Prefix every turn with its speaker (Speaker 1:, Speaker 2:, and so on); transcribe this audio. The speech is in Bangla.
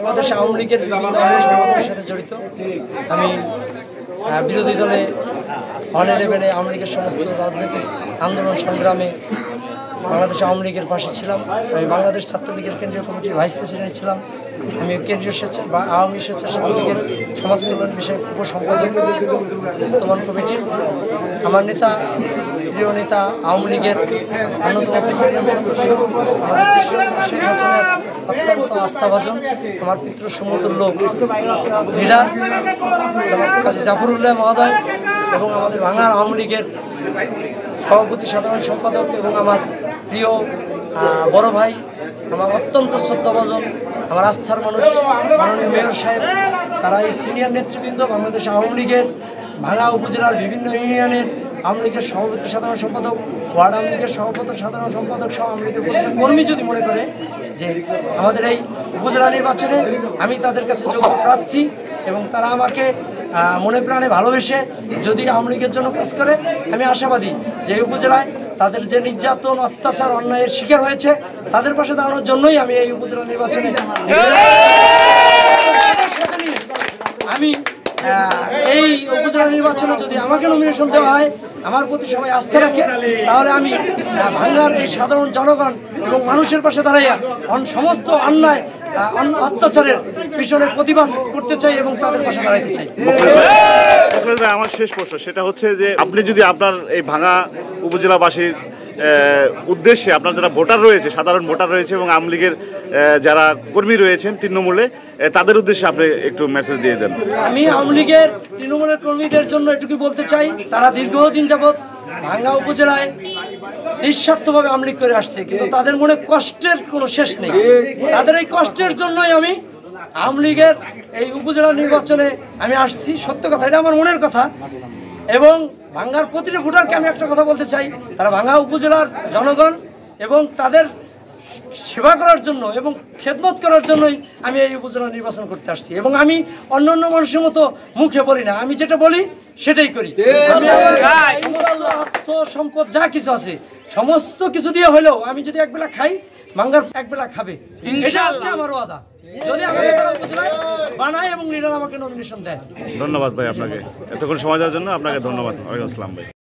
Speaker 1: বাংলাদেশ আওয়ামী লীগের বিভিন্ন অনুষ্ঠানের সাথে জড়িত। আমি বিরোধী দলে 111-এ আওয়ামী লীগের সমস্ত রাজনৈতিক আন্দোলন সংগ্রামে বাংলাদেশ আওয়ামী লীগের পাশে ছিলাম। আমি বাংলাদেশ ছাত্রলীগের কেন্দ্রীয় কমিটির ভাইস প্রেসিডেন্ট ছিলাম। আমি কেন্দ্রীয় আওয়ামী স্বেচ্ছাসেবক লীগের সমাজ কল্যাণ বিষয়ক উপসম্পাদক বর্তমান কমিটির। আমার নেতা, প্রিয় নেতা, আওয়ামী লীগের অন্যতম প্রেসিডিয়াম সদস্য, আমাদের শেখ হাসিনার অত্যন্ত আস্থাভাজন, আমার পিতৃ সমতুল্য লিডার কাজী জাফরুল্লাহ মহোদয় এবং আমাদের বাংলার আওয়ামী লীগের সভাপতি, সাধারণ সম্পাদক এবং আমার প্রিয় বড় ভাই, আমার অত্যন্ত শ্রদ্ধাভাজন, আমার আস্থার মানুষ মাননীয় মেয়র সাহেব, তারা এই সিনিয়র নেতৃবৃন্দ, বাংলাদেশ আওয়ামী লীগের ভাঙ্গা উপজেলার বিভিন্ন ইউনিয়নের আওয়ামী লীগের সভাপতি, সাধারণ সম্পাদক, ওয়ার্ড আওয়ামী লীগের সভাপতি, সাধারণ সম্পাদক সহ আওয়ামী লীগের প্রতিটা কর্মী যদি মনে করে যে আমাদের এই উপজেলা নির্বাচনে আমি তাদের কাছে যোগ্য প্রার্থী এবং তারা আমাকে মনে প্রাণে ভালোবেসে যদি আওয়ামী লীগের জন্য কাজ করে, আমি আশাবাদী যে এই উপজেলায় তাদের যে নির্যাতন, অত্যাচার, অন্যায়ের শিকার হয়েছে তাদের পাশে দাঁড়ানোর জন্যই আমি এই উপজেলা নির্বাচনে আমি এই উপজেলা নির্বাচনে যদি আমাকে নমিনেশন দেওয়া হয়, আমার প্রতি সবাই আস্থা রাখে, তাহলে আমি ভাঙ্গার এই সাধারণ জনগণ এবং মানুষের পাশে দাঁড়াইয়া সমস্ত অন্যায় অত্যাচারের পিছনে প্রতিবাদ করতে চাই এবং তাদের পাশে দাঁড়াইতে চাই।
Speaker 2: আমার শেষ প্রশ্ন সেটা হচ্ছে যে আপনি যদি আপনার এই ভাঙ্গা উপজেলাবাসীর উদ্দেশ্যে, আপনার যারা ভোটার রয়েছে, সাধারণ ভোটার রয়েছে এবং আওয়ামী লীগের যারা কর্মী রয়েছেন তৃণমূলে, তাদের উদ্দেশ্যে আপনি একটু মেসেজ দিয়ে দেন।
Speaker 1: আমি আওয়ামী লীগের তৃণমূলের কর্মীদের জন্য এটুকু বলতে চাই, তারা দীর্ঘদিন যাবৎ ভাঙ্গা উপজেলায় নিঃস্বার্থভাবে আওয়ামী লীগ করে আসছে, কিন্তু তাদের মনে কষ্টের কোনো শেষ নেই। তাদের এই কষ্টের জন্যই আমি আওয়ামী লীগের এই উপজেলা নির্বাচনে আমি আসছি। সত্য কথা, এটা আমার মনের কথা। এবং ভাঙ্গার প্রতিটি ভোটারকে আমি একটা কথা বলতে চাই, তারা ভাঙ্গা উপজেলার জনগণ এবং তাদের সেবা করার জন্য এবং খেদমত করার জন্যই আমি এই উপজেলা নির্বাচন করতে আসছি। এবং আমি অন্য অন্য মানুষের মতো মুখে বলি না, আমি যেটা বলি সেটাই করি। আমি অর্থ সম্পদ যা কিছু আছে সমস্ত কিছু দিয়ে হলেও আমি যদি একবেলা খাই, ভাঙ্গার একবেলা খাবে, এটা হচ্ছে আমার ওয়াদা। যদি আমাকে তারা উপজেলায় বানায় এবং লিডার আমাকে নমিনেশন দেয়।
Speaker 2: ধন্যবাদ ভাই আপনাকে, এতক্ষণ সময় দেওয়ার জন্য আপনাকে ধন্যবাদ। ওয়ালাইকুম আসসালাম ভাই।